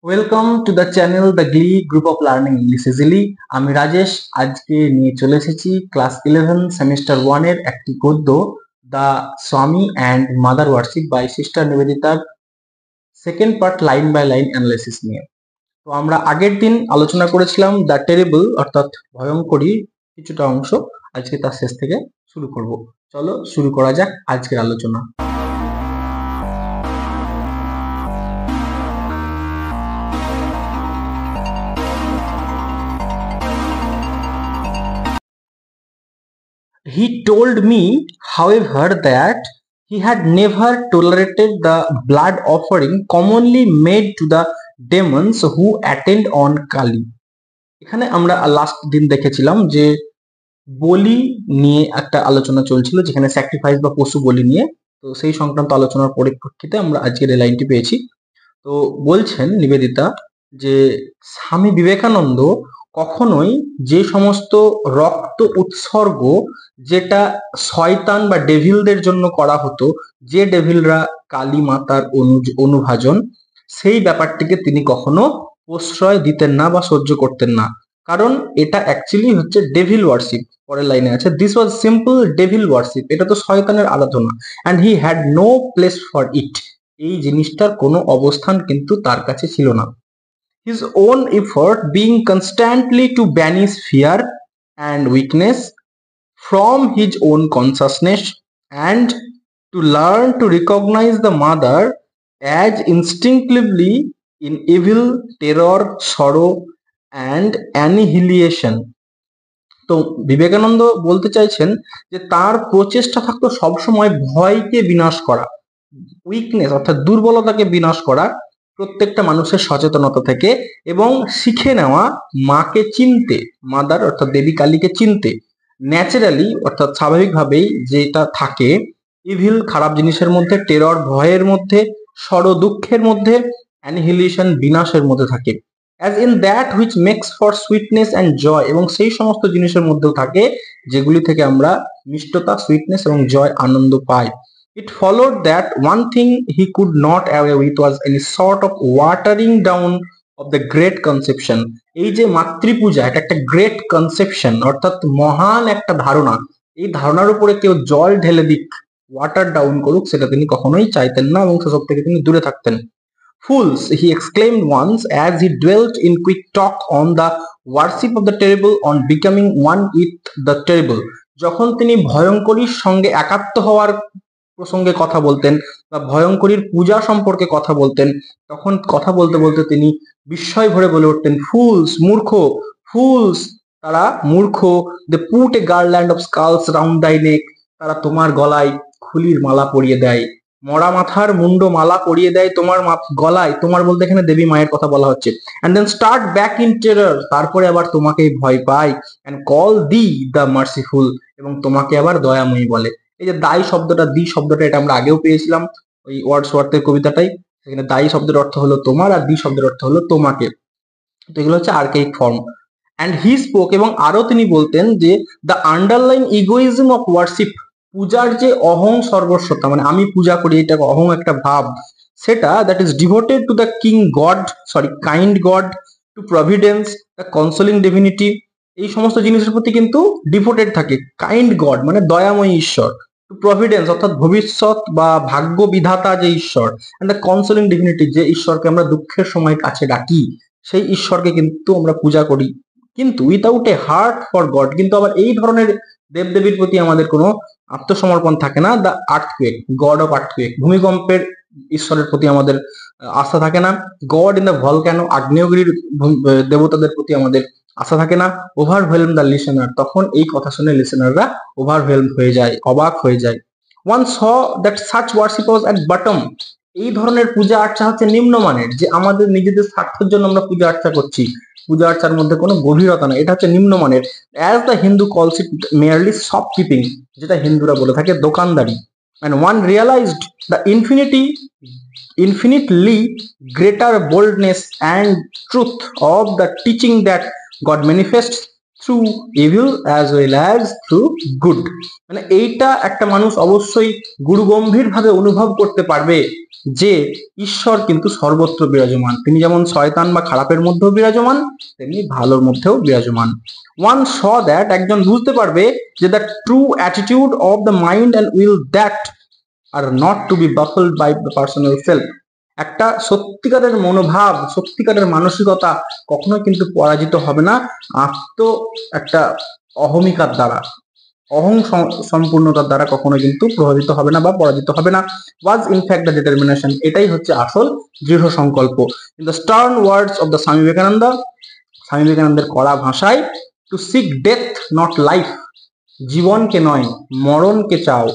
Welcome to the channel the গ্লি group of learning English easily. আমি রাজেশ আজকে নিয়ে চলে এসেছি ক্লাস 11 সেমিস্টার 1 এর একটি গদ্য, the Swami and mother worship by sister নিবেদিতার second part line by line analysis নিয়ে। তো আমরা আগের দিন আলোচনা করেছিলাম দ্য টেরিবল অর্থাৎ ভয়ঙ্করী কিছুটা অংশ। আজকে তার শেষ থেকে শুরু করব। চলো শুরু করা যাক আজকের আলোচনা। He told me, however, that he had never tolerated the blood offering commonly made to the demons who attend on Kali. এখানে আমরা লাস্ট দিন দেখেছিলাম যে বলি নিয়ে একটা আলোচনা চলছিল, যেখানে স্যাক্রিফাইস বা পশু বলি নিয়ে। তো সেই সংক্রান্ত আলোচনার পরিপ্রেক্ষিতে আমরা আজকের এই লাইনটি পেয়েছি। তো বলছেন নিবেদিতা যে স্বামী বিবেকানন্দ কখনোই যে সমস্ত রক্ত উৎসর্গ যেটা শয়তান বা ডেভিলদের জন্য করা হতো, যে ডেভিলরা কালী মাতার অনুভাজন, সেই ব্যাপারটিকে তিনি কখনো প্রশ্রয় দিতেন না বা সহ্য করতেন না, কারণ এটা অ্যাকচুয়ালি হচ্ছে ডেভিল ওয়ার্শিপ। পরের লাইনে আছে, this was simple devil worship, এটা তো শয়তানের আরাধনা, and he had no place for it, এই জিনিসটার কোনো অবস্থান কিন্তু তার কাছে ছিল না। His own effort being constantly to banish fear and weakness from his own consciousness and to learn to recognize the mother as instinctively in evil, terror, sorrow and annihilation. তো বিবেকানন্দ বলতে চাইছেন যে তার প্রচেষ্টা থাকতো সবসময় ভয়কে বিনাশ করা, উইকনেস অর্থাৎ দুর্বলতাকে বিনাশ করা প্রত্যেকটা মানুষের সচেতনতা থেকে, এবং শিখে নেওয়া মাকে চিনতে, মাদার অর্থাৎ দেবী কালীকে চিনতে, ন্যাচারালি অর্থাৎ স্বাভাবিকভাবেই যেটা থাকে, ইভিল খারাপ জিনিসের মধ্যে, টেরর ভয়ের মধ্যে, সরো দুঃখের মধ্যে, অ্যানিহিলেশন বিনাশের মধ্যে থাকে, as in that which makes for sweetness and joy, এবং সেই সমস্ত জিনিসের মধ্যেও থাকে যেগুলি থেকে আমরা মিষ্টতা, সুইটনেস এবং জয়, আনন্দ পাই। It followed that one thing he could not away with was any sort of watering down of the great conception. এই যে মাতৃপূজা, এটা একটা গ্রেট কনসেপশন অর্থাৎ মহান একটা ধারণা, এই ধারণার উপরে কেউ জল ঢেলে দিক, ওয়াটার ডাউন করুক, সেটা তিনি কখনোই চাইতেন না এবং সেসব থেকে তিনি দূরে থাকতেন। Fools, he exclaimed once as he dwelt in quick talk on the worship of the terrible, on becoming one with the terrible. যখন তিনি ভয়ঙ্করীর সঙ্গে একাত্ম হওয়ার প্রসঙ্গে কথা বলতেন বা ভয়ঙ্করীর পূজা সম্পর্কে কথা বলতেন, তখন কথা বলতে বলতে তিনি বিস্ময় ভরে বলে উঠতেন, ফুলস, মূর্খ, ফুলস, তারা মূর্খ, they put a garland of skulls round thy neck, তারা তোমার গলায় খুলির মালা পরিয়ে দেয়, মরা মাথার মুন্ড মালা পরিয়ে দেয় তোমার গলায়, তোমার বলতে এখানে দেবী মায়ের কথা বলা হচ্ছে, and then start back in terror, তারপরে আবার তোমাকে ভয় পায়, and call thee the merciful, এবং তোমাকে আবার দয়াময়ী বলে। এই যে দায়ী শব্দটা, দি শব্দটা, এটা আমরা আগেও পেয়েছিলাম ওই ওয়ার্ডসওয়ার্থের কবিতাটাই। সেখানে দায়ী শব্দের অর্থ হলো তোমার আর দি শব্দের অর্থ হলো তোমাকে। তো এগুলো হচ্ছে আর্কাইক ফর্ম। অ্যান্ড হি স্পোক, এবং আরো তিনি বলতেন যে the underline egoism of worship, পূজার যে অহং সর্বস্বতা, মানে আমি পূজা করি, এটা অহং একটা ভাব, সেটা that is devoted to the king god, kind god, to providence, the consoling divinity, এই সমস্ত জিনিসের প্রতি কিন্তু ডিভোটেড থাকে। কাইন্ড গড মানে দয়াময়ী ঈশ্বর, টু প্রভিডেন্স অর্থাৎ ভবিষ্যৎ বা ভাগ্য বিধাতা যে ঈশ্বর, এন্ড দ্য কনসোলিং ডিভিনিটি, যে ঈশ্বরকে আমরা দুঃখের সময় কাছে ডাকি, সেই ঈশ্বরকে কিন্তু আমরা পূজা করি, কিন্তু without A heart for god. কিন্তু আবার এই ধরনের দেবদেবীর প্রতি আমাদের কোনো আত্মসমর্পণ থাকে না। The earthquake, god of earthquake, ভূমিকম্পের ঈশ্বরের প্রতি আমাদের আস্থা থাকে না। গড ইন দ্য ভলক্যানো, আগ্নেয়গিরির দেবতাদের প্রতি আমাদের আশা থাকে না। ওভারওয়েলম দ্য লিসেনার, তখন এই কথা শুনে লিসেনাররা ওভারওয়েলম হয়ে যায়, অবাক হয়ে যায়। One saw that such worship was at bottom, এই ধরনের পূজা আর্চা হচ্ছে নিম্নমানের, যে আমাদের নিজেদের স্বার্থের জন্য আমরা পূজা আর্চা করছি, পূজা আর্চার মধ্যে কোনো গভীরতা নাই, এটা হচ্ছে নিম্নমানের। অ্যাজ দ্য হিন্দু কলস ইট মেয়ারলি শপ কিপিং, যেটা হিন্দুরা বলে থাকে দোকানদারি। And one realised the infinitely greater boldness and truth of the teaching that God manifests through evil as well as through good. মানে এইটা একটা মানুষ অবশ্যই গুরুগম্ভীর ভাবে অনুভব করতে পারবে যে ঈশ্বর কিন্তু সর্বত্র বিরাজমান। তিনি যেমন শয়তান বা খারাপের মধ্যেও বিরাজমান, তেমনি ভালোর মধ্যেও বিরাজমান। ওয়ান শ দ্যাট, একজন বুঝতে পারবে যে the true attitude of the mind and will that are not to be baffled by the personal self. একটা সত্যিকারের মনোভাব, সত্যিকারের মানসিকতা কখনোই কিন্তু পরাজিত হবে না একটা অহমিকার দ্বারা, সম্পূর্ণতার দ্বারা কখনো কিন্তু প্রভাবিত হবে না বা পরাজিত হবে না। ওয়াজ ইনফ্যাক্ট দ্য ডিটারমিনেশন, এটাই হচ্ছে আসল দৃঢ় সংকল্প। In the stern words of the Swami Vivekananda, Swami বিবেকানন্দের কড়া ভাষায়, to seek death not life, জীবনকে নয় মরণকে চাও।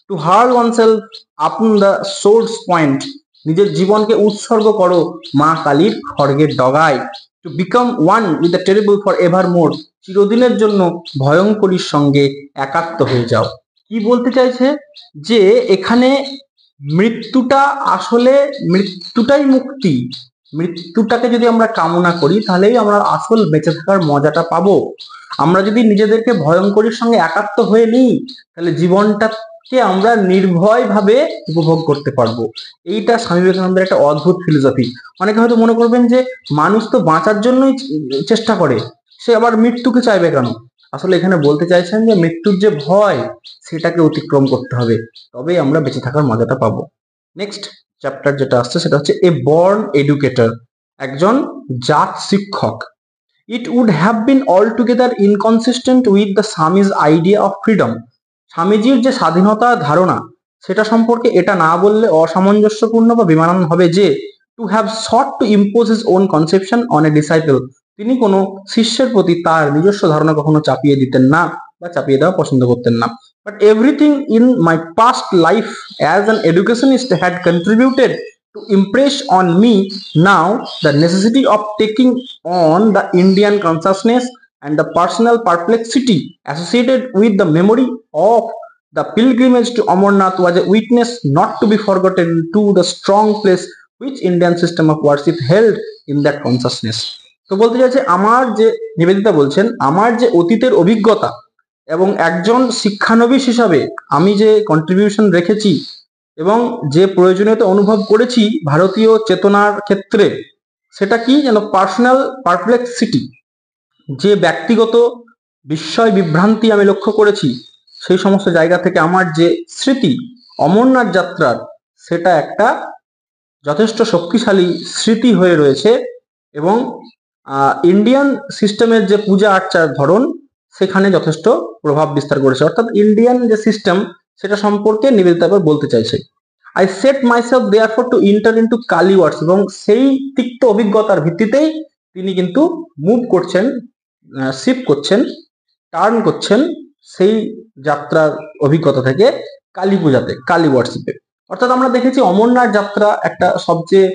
To hurl oneself upon the source point, নিজের জীবনকে উৎসর্গ করো মা কালীর খড়গের ডগায়। To become one with the terrible for evermore, চিরদিনের জন্য ভয়ঙ্করীর সঙ্গে একাত্ম হয়ে যাও। কি বলতে চাইছে যে এখানে মৃত্যুটা আসলে, মৃত্যুটাই মুক্তি। মৃত্যুটাকে যদি আমরা কামনা করি তাহলেই আমরা আসল বেঁচে থাকার মজাটা পাবো। আমরা যদি নিজেদেরকে ভয়ঙ্করীর সঙ্গে একাত্ম হয়ে নিই তাহলে জীবনটাকে আমরা নির্ভয় ভাবে উপভোগ করতে পারবো। এইটা স্বামী বিবেকানন্দের একটা অদ্ভুত ফিলোসফি। অনেকে হয়তো মনে করবেন যে মানুষ তো বাঁচার জন্যই চেষ্টা করে, সে আবার মৃত্যুকে চাইবে কেন? আসলে এখানে বলতে চাইছেন যে মৃত্যুর যে ভয় সেটাকে অতিক্রম করতে হবে, তবেই আমরা বেঁচে থাকার মজাটা পাবো। নেক্সট চ্যাপ্টার যেটা আসছে সেটা হচ্ছে এ বর্ন এডুকেটর, একজন জাত শিক্ষক। It would have been altogether inconsistent with the Swami's idea of freedom. স্বামীজির যে স্বাধীনতার ধারণা সেটা সম্পর্কে এটা না বললে অসামঞ্জস্যপূর্ণ বা বেমানান হবে যে to have sought to impose his own conception on a disciple, তিনি কোনো শিষ্যের প্রতি তার নিজস্ব ধারণা কখনো চাপিয়ে দিতেন না বা চাপিয়ে দেওয়া পছন্দ করতেন না। But everything in my past life as an educationist had contributed to impress on me now the necessity of taking on the Indian consciousness and the personal perplexity associated with the memory of the pilgrimage to Amarnath was a witness not to be forgotten to the strong place which Indian system of worship held in that consciousness. তো বলতে চাইছে আমার যে, নিবেদিতা বলছেন, আমার যে অতীতের অভিজ্ঞতা এবং একজন শিক্ষানবিশ হিসাবে আমি যে কন্ট্রিবিউশন রেখেছি এবং যে প্রয়োজনীয়তা অনুভব করেছি ভারতীয় চেতনার ক্ষেত্রে, সেটা কি যেন পার্সোনাল পারপ্লেক্সিটি, যে ব্যক্তিগত বিস্ময় বিভ্রান্তি আমি লক্ষ্য করেছি, সেই সমস্ত জায়গা থেকে আমার যে স্মৃতি অমরনাথ যাত্রার, সেটা একটা যথেষ্ট শক্তিশালী স্মৃতি হয়ে রয়েছে এবং ইন্ডিয়ান সিস্টেমের যে পূজা আর্চার ধরন সেখানে যথেষ্ট প্রভাব বিস্তার করেছে। অর্থাৎ ইন্ডিয়ান যে সিস্টেম সেটা সম্পর্কে নিবেদিতা বলতে চাইছে। I set myself therefore to enter into Kali words, এবং সেই তিক্ত অভিজ্ঞতার ভিত্তিতেই তিনি কিন্তু মুভ করছেন, শিফট করছেন, টার্ন করছেন সেই যাত্রার অভিজ্ঞতা থেকে কালী পূজাতে, কালী ওয়ার্শিপে। অর্থাৎ আমরা দেখেছি অমরনাথ যাত্রা একটা সবচেয়ে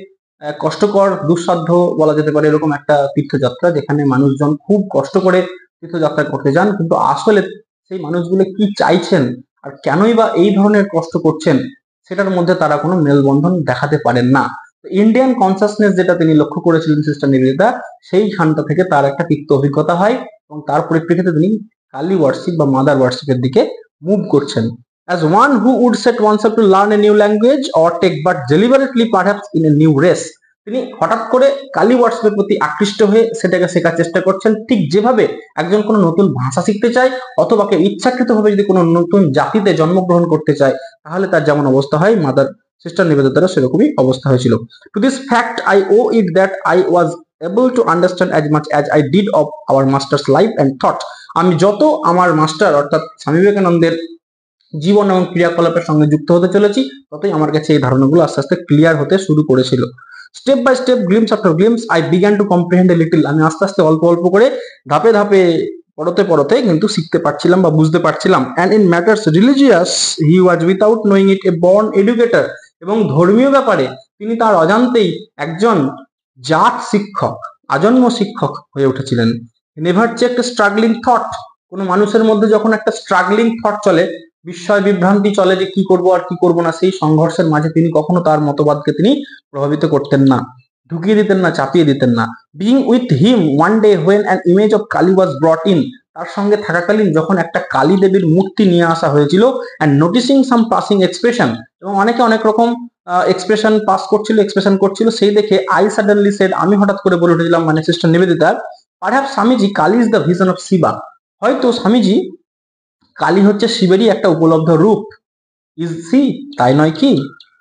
কষ্টকর, দুঃসাধ্য বলা যেতে পারে এরকম একটা তীর্থযাত্রা, যেখানে মানুষজন খুব কষ্ট করে তীর্থযাত্রা করতে যান, কিন্তু আসলে সেই মানুষগুলো কি চাইছেন আর কেনই বা এই ধরনের কষ্ট করছেন সেটার মধ্যে তারা কোনো মেলবন্ধন দেখাতে পারেন না। ইন্ডিয়ান কনসাসনেস যেটা তিনি লক্ষ্য করেছিলেন সিস্টার নিবেদিতা, সেইখানটা থেকে তার একটা তিক্ত অভিজ্ঞতা হয় এবং তার পরিপ্রেক্ষিতে তিনি কালী ওয়ার্শিপ বা মাদার ওয়ার্শিপের দিকে মুভ করছেন। As one who would set oneself to learn a new language or take but deliberately perhaps in a new race, তিনি হঠাৎ করে কালী ওয়ার্শিপের প্রতি আকৃষ্ট হয়ে সেটাকে শেখার চেষ্টা করছেন, ঠিক যেভাবে একজন কোনো নতুন ভাষা শিখতে চায় অথবা কেউ ইচ্ছাকৃতভাবে যদি কোনো নতুন জাতিতে জন্মগ্রহণ করতে চায় তাহলে তার যেমন অবস্থা হয়, মাদার সিস্টার নিবেদিতারও সেরকমই অবস্থা হয়েছিল। To this fact I owe it that I was able to understand as much as I did of our master's life and thought, আমি যত আমার মাস্টার অর্থাৎ স্বামী বিবেকানন্দের জীবন এবং ক্রিয়াকলাপের সঙ্গে যুক্ত হতে চলেছি ততই আমার কাছে এই ধারণাগুলো আস্তে আস্তে ক্লিয়ার হতে শুরু করেছিল। Step by step, glimpse after glimpse, I began to comprehend a little, আমি আস্তে আস্তে অল্প অল্প করে ধাপে ধাপে পড়তে পড়তে কিন্তু শিখতে পারছিলাম বা বুঝতে পারছিলাম। And in matters religious he was without knowing it A born educator, এবং ধর্মীয় ব্যাপারে তিনি তার অজান্তেই একজন জাত শিক্ষক, আজন্ম শিক্ষক হয়ে উঠেছিলেন। নেভার চেক স্ট্রাগলিং থট, কোনো মানুষের মধ্যে যখন একটা স্ট্রাগলিং থট চলে, বিস্ময় বিভ্রান্তি চলে যে কি করব আর কি করব না, সেই সংঘর্ষের মাঝে তিনি কখনো তার মতবাদকে তিনি প্রভাবিত করতেন না, ঢুকিয়ে দিতেন না, চাপিয়ে দিতেন না। Being with him one day when an image of Kali was ব্রট in, তার সঙ্গে থাকাকালীন যখন একটা কালী দেবীর মূর্তি নিয়ে আসা হয়েছিল and noticing some passing expression, এবং অনেকে অনেক রকম এক্সপ্রেশন করছিল, সেই দেখে আই সাডেনলি সেড, আমি হঠাৎ করে বলে উঠেছিলাম, মানে sister Nivedita, perhaps Swamiji Kali is the vision of Shiva, হয়তো স্বামীজি কালী হচ্ছে শিবেরই একটা উপলব্ধ রূপ। ইজ সি, তাই নয় কি?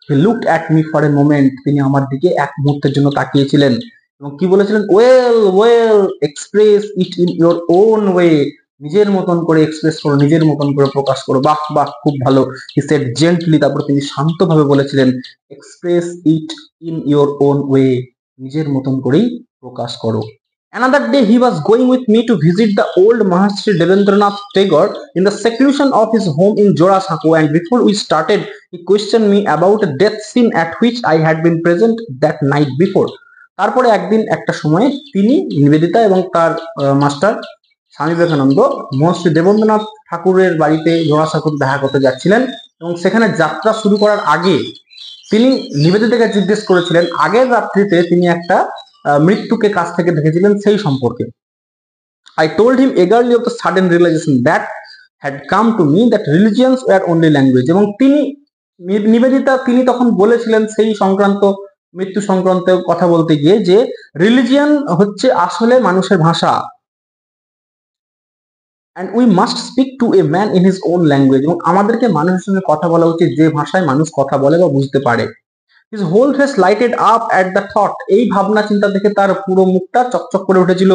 He looked at me for a moment, তিনি আমার দিকে এক মুহূর্তের জন্য তাকিয়েছিলেন এবং কি বলেছিলেন, well well express it in your own way, নিজের মতন করে এক্সপ্রেস করো, নিজের মতন করে প্রকাশ করো। বাহ বাহ, খুব ভালো। হি সেড জেন্টলি, তারপর তিনি শান্তভাবে বলেছিলেন, express it in your own way, নিজের মতন করেই প্রকাশ করো। Another day he was going with me to visit the old Maharshi Devendranath Tagore in the seclusion of his home in Jorasanko, and before we started he questioned me about a death scene at which I had been present that night before. তারপরে একদিন একটা সময়ে তিনি নিবেদিতা এবং তার master Swami Vivekananda মহর্ষি দেবেন্দ্রনাথ ঠাকুরের বাড়িতে জোড়াসাঁকোতে দেখা করতে যাচ্ছিলেন, এবং সেখানে যাত্রা শুরু করার আগে তিনি নিবেদিতাকে জিজ্ঞেস করেছিলেন আগের রাত্রিতে তিনি একটা মৃত্যুকে কাছ থেকে দেখেছিলেন সেই সম্পর্কে। I told him eagerly of the sudden realization that had come to me that religions were only language, এবং তিনি নিবেদিতা তিনি তখন বলেছিলেন সেই সংক্রান্ত মৃত্যু সংক্রান্ত কথা বলতে গিয়ে যে রিলিজিয়ান হচ্ছে আসলে মানুষের ভাষা, and we must speak to a man in his own language, এবং আমাদেরকে মানুষের সঙ্গে কথা বলা উচিত যে ভাষায় মানুষ কথা বলে বা বুঝতে পারে। His whole face lighted up at the thought, এই ভাবনা চিন্তা দেখে তার পুরো মুখটা চকচক করে উঠেছিল।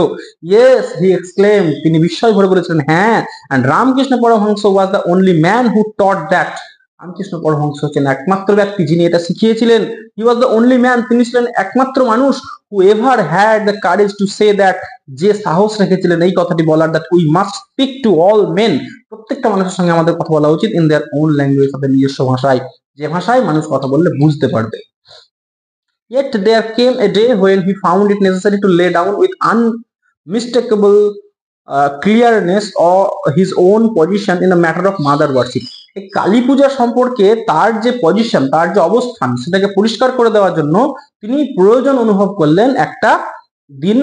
Yes, he exclaimed, তিনি বিস্ময় ভরে বলেছিলেন, হ্যাঁ, and Ramkrishna Paramahansa was the only man who taught that, Ramakrishna Paramahamsa হচ্ছেন একমাত্র ব্যক্তি যিনি এটা শিখিয়েছিলেন। He was the only man, তিনি ছিলেন একমাত্র মানুষ who ever had the courage to say that, যে সাহস রেখেছিলেন এই কথাটি বলার, that we must speak to all men, প্রত্যেকটা মানুষের সঙ্গে আমাদের কথা বলা উচিত in their own language, তাদের নিজস্ব ভাষায়, যে ভাষায় মানুষ কথা বললে বুঝতে পারবে। Yet there came a day when he found it necessary to lay down with unmistakable clearness or his own position in the matter of mother worship. এই কালী পূজা সম্পর্কে তার যে পজিশন, তার যে অবস্থান, সেটাকে পরিষ্কার করে দেওয়ার জন্য তিনি প্রয়োজন অনুভব করলেন একটা দিন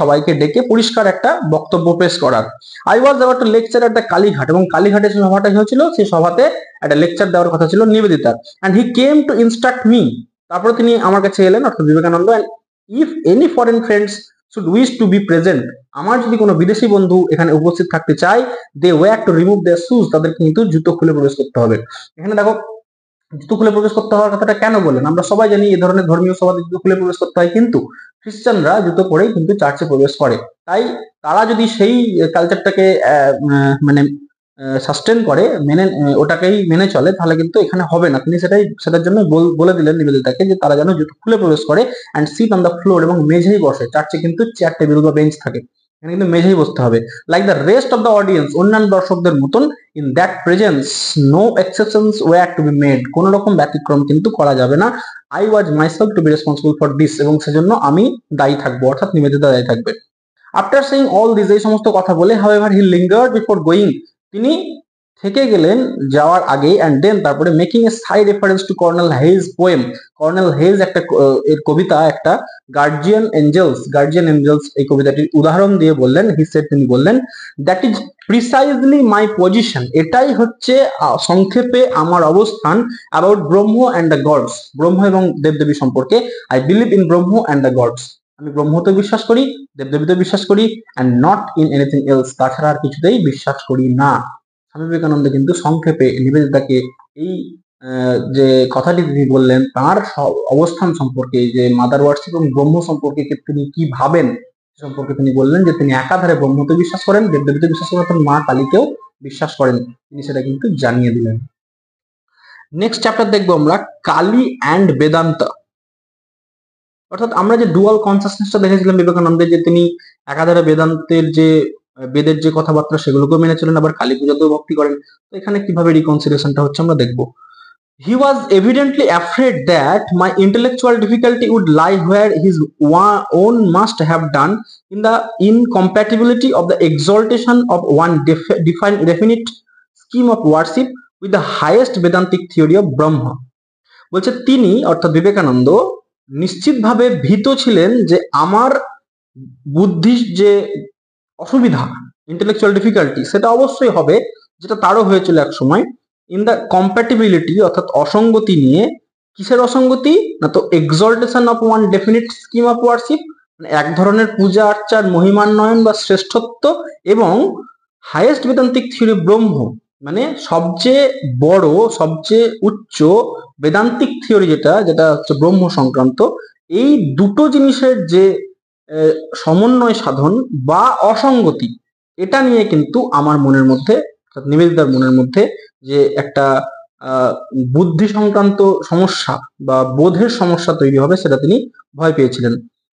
সবাইকে ডেকে পরিষ্কার একটা বক্তব্য পেশ করার। I was about to lecture at the Kalighat, এবং কালীঘাটে যে সভাটা হয়েছিল সেই সভাতে একটা লেকচার দেওয়ার কথা ছিল নিবেদিতার। And he came to instruct me, তারপরে তিনি আমার কাছে এলেন অর্থাৎ বিবেকানন্দ, and if any foreign friends should wish to be present, আমার যদি কোনো বিদেশি বন্ধু এখানে উপস্থিত থাকতে চায়, they were to remove their shoes, তাদেরকে কিন্তু জুতো খুলে প্রবেশ করতে হবে। এখানে দেখো জুতো খুলে প্রবেশ করতে হওয়ার কথাটা কেন বললেন, আমরা সবাই জানি এই ধরনের ধর্মীয় সভাতে জুতো খুলে প্রবেশ করতে হয়, কিন্তু খ্রিস্টানরা জুতো পরেই কিন্তু চার্চে প্রবেশ করে। তাই তারা যদি সেই কালচারটাকে মানে সাস্টেন করে, ওটাকেই মেনে চলে, তাহলে কিন্তু এখানে হবে না। তিনি সেটার জন্য বলে দিলেন নিবেদিতাকে যে তারা যেন জুতো খুলে প্রবেশ করে and sit on the floor, এবং মেঝেই বসে। চার্চে কিন্তু চেয়ার টেবিল বা বেঞ্চ থাকে, এখানে কিন্তু মেঝেই বসতে হবে। Like the rest of the audience, অন্যান্য দর্শকদের মতন, in that presence no exceptions were to be made, কোন রকম ব্যতিক্রম কিন্তু করা যাবে না। I was myself to be responsible for this, এবং সেজন্য আমি দায়ী থাকবো, অর্থাৎ নিবেদিতা দায়ী থাকবে। আফটার সেইং অল দিস, এই সমস্ত কথা বলে, হাউএভার হি লিঙ্গার্ড বিফোর গোয়িং, তিনি থেকে গেলেন যাওয়ার আগে, অ্যান্ড দেন তারপরে making A side reference to colonel hedge poem, colonel hedge একটা এর কবিতা, একটা গার্জিয়ান এঞ্জেলস এই কবিতাটির উদাহরণ দিয়ে বললেন, হি সেড, তিনি বললেন, that is precisely my position, এটাই হচ্ছে সংক্ষেপে আমার অবস্থান, about Brahma and the gods, ব্রহ্ম এবং দেবদেবী সম্পর্কে। I believe in Brahma and the gods, আমি ব্রহ্মতে বিশ্বাস করি, দেবদেবীতে বিশ্বাস করি, and not in anything else, তাছাড়া আর কিছুতেই বিশ্বাস করি না। স্বামী বিবেকানন্দ কিন্তু সংক্ষেপে নিবেদিতাকে এই যে কথাটি তিনি বললেন তার অবস্থান সম্পর্কে, যে মাদার ওয়ার্শিপ এবং ব্রহ্ম সম্পর্কে তিনি কি ভাবেন সম্পর্কে তিনি বললেন, যে তিনি একাধারে ব্রহ্মতে বিশ্বাস করেন, দেবদেবীতে বিশ্বাস করেন, অর্থাৎ মা কালীকেও বিশ্বাস করেন, তিনি সেটা কিন্তু জানিয়ে দিলেন। নেক্সট চ্যাপ্টার দেখবো আমরা কালী অ্যান্ড বেদান্ত, অর্থাৎ আমরা যে ডুয়াল কনসাসনেসটা দেখেছিলাম বিবেকানন্দের, যে তিনি একাধারে বেদান্তের যে বেদের যে কথাবার্তা সেগুলোকেও মেনে চলেন, আবার কালী পূজাতেও ভক্তি করেন। তো এখানে কিভাবে রিকনসিলিয়েশনটা হচ্ছে আমরা দেখবো। He was evidently afraid that my intellectual difficulty would lie where his own must have done, in the incompatibility of the exaltation of one definite scheme of worship with the highest Vedantic theory of Brahma. বলছে তিনি অর্থাৎ বিবেকানন্দ নিশ্চিতভাবে ভীত ছিলেন যে আমার বুদ্ধির যে অসুবিধা, ইন্টেলেকচুয়াল ডিফিকাল্টি, সেটা অবশ্যই হবে, যেটা তারও হয়েছিল এক সময়। ইন দ্য কম্প্যাটিবিলিটি অর্থাৎ অসঙ্গতি নিয়ে, কিসের অসঙ্গতি না, তো exaltation of one definite scheme of worship, মানে এক ধরনের পূজা আর্চার মহিমান্বয়ন বা শ্রেষ্ঠত্ব, এবং হাইয়েস্ট বেদান্তিক থিওরি ব্রহ্ম, মানে সবচেয়ে বড় সবচেয়ে উচ্চ বেদান্তিক থিওরি যেটা যেটা হচ্ছে ব্রহ্ম সংক্রান্ত, এই দুটো জিনিসের যে সমন্বয় সাধন বা অসঙ্গতি, এটা নিয়ে কিন্তু আমার মনের মধ্যে, নিবেদিতার মনের মধ্যে যে একটা বুদ্ধি সংক্রান্ত সমস্যা বা বোধের সমস্যা তৈরি হবে, সেটা তিনি ভয় পেয়েছিলেন।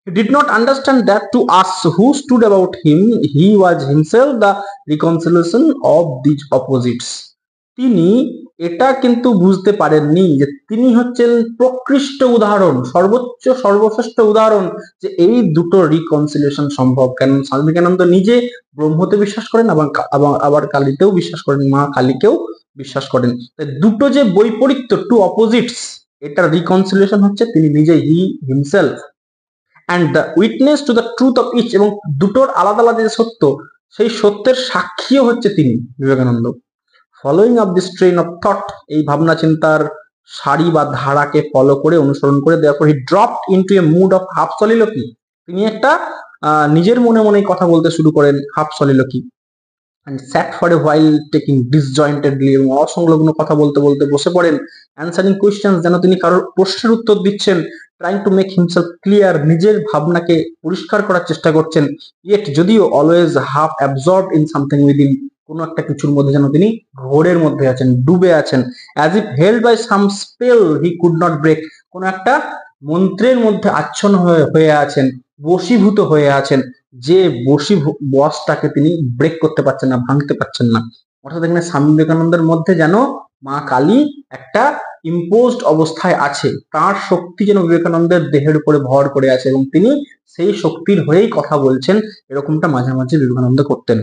He did not understand that to us who stood about him, he was himself the reconciliation of these opposites. তিনি এটা কিন্তু বুঝতে পারেননি যে তিনি হচ্ছেন প্রকৃষ্ট উদাহরণ, সর্বোচ্চ সর্বশ্রেষ্ঠ উদাহরণ, যে এই দুটো রিকনসিলিয়েশন সম্ভব। কেন স্বামী বিবেকানন্দ নিজে ব্রহ্মতে বিশ্বাস করেন, আবার কালীতেও বিশ্বাস করেন, মা কালীকেও বিশ্বাস করেন। দুটো যে বৈপরীত্য, টু অপোজিটস, এটার রিকনসিলিয়েশন হচ্ছে তিনি নিজেই, he himself, and the witness to the truth of each, এবং দুটোর আলাদা আলাদা যে সত্য, সেই সত্যের সাক্ষীও হচ্ছে তিনি, Vivekananda. Following of this train of thought, এই ভাবনা চিন্তার সারি বা ধারাকে ফলো করে, অনুসরণ করে, দেওয়ার পর he dropped into a mood of half soliloquy, তিনি একটা নিজের মনে মনে কথা বলতে শুরু করেন, half soliloquy. and sat for a while taking disjointedly, এবং অসংলগ্ন কথা বলতে বলতে বসে পড়েন, answering questions, যেন তিনি কারোর প্রশ্নের উত্তর দিচ্ছেন, trying to make himself clear, নিজের ভাবনাকে পরিষ্কার করার চেষ্টা করছেন, yet যদিও always half absorbed in something within, কোনো একটা কিছুর মধ্যে যেন তিনি ঘোরের মধ্যে আছেন, ডুবে আছেন, as if held by some spell he could not break, কোনো একটা মন্ত্রের মধ্যে আচ্ছন্ন হয়ে আছেন, বশীভূত হয়ে আছেন, যে বসটাকে তিনি ব্রেক করতে পারছেন না, ভাঙতে পারছেন না। অর্থাৎ এখানে স্বামী বিবেকানন্দের মধ্যে যেন মা কালী একটা ইম্পোজড অবস্থায় আছে, তার শক্তি যেন বিবেকানন্দের দেহের উপরে ভর করে আছে, এবং তিনি সেই শক্তির হয়েই কথা বলছেন, এরকমটা মাঝে মাঝে বিবেকানন্দ করতেন।